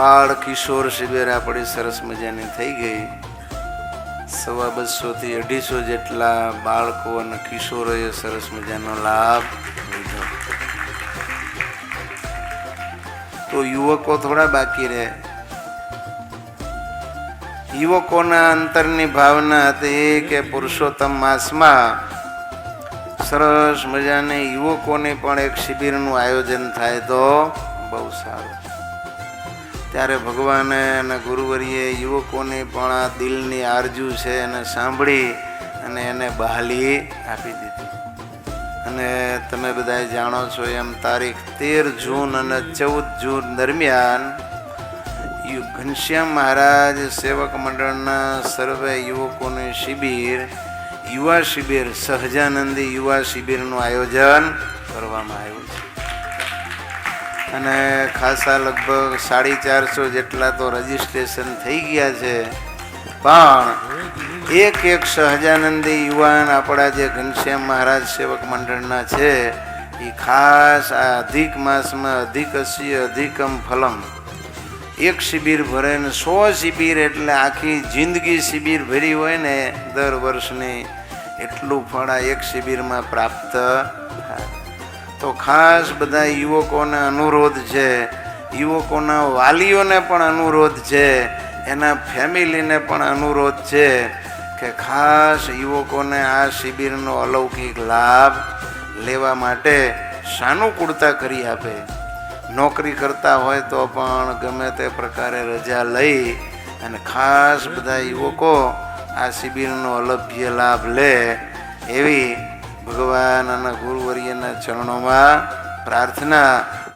બાળ કિશોર શિબિર આપણી સરસ મજાની થઈ ગઈ. 250 થી 250 જેટલા બાળકો અને કિશોરોએ સરસ મજાનો લાભ લીધો. તો યુવકો થોડા બાકી રહે. યુવકોના અંતરની ભાવના હતી કે પુરુષોત્તમ માસમાં સરસ મજાની યુવકોની પણ એક શિબિરનું આયોજન થાય તો બહુ સારું. ત્યારે ભગવાને અને ગુરુવરીએ યુવકોની પણ આ દિલની આરજુ છે એને સાંભળી અને એને બહાલી આપી દીધી. અને તમે બધા જાણો છો એમ તારીખ 13 જૂન અને 14 જૂન દરમિયાન ઘનશ્યામ મહારાજ સેવક મંડળના સર્વે યુવકોની શિબિર, યુવા શિબિર, સહજાનંદી યુવા શિબિરનું આયોજન કરવામાં આવ્યું છે. અને ખાસા લગભગ 450 જેટલા તો રજીસ્ટ્રેશન થઈ ગયા છે. પણ એક સહજાનંદી યુવાન આપણા જે ઘનશ્યામ મહારાજ સેવક મંડળના છે એ ખાસ આ અધિક માસમાં અધિકસ્ય અધિકમ ફલમ એક શિબિર ભરે ને 100 શિબિર એટલે આખી જિંદગી શિબિર ભરી હોય ને દર વર્ષની એટલું ફળ આ એક શિબિરમાં પ્રાપ્ત થાય. તો ખાસ બધા યુવકોને અનુરોધ છે, યુવકોના વાલીઓને પણ અનુરોધ છે, એના ફેમિલીને પણ અનુરોધ છે કે ખાસ યુવકોને આ શિબિરનો અલૌકિક લાભ લેવા માટે સાનુકૂળતા કરી આપે. નોકરી કરતા હોય તો પણ ગમે તે પ્રકારે રજા લઈ અને ખાસ બધા યુવકો આ શિબિરનો અલભ્ય લાભ લે એવી ભગવાન અને ગુરુવર્યના ચરણોમાં પ્રાર્થના.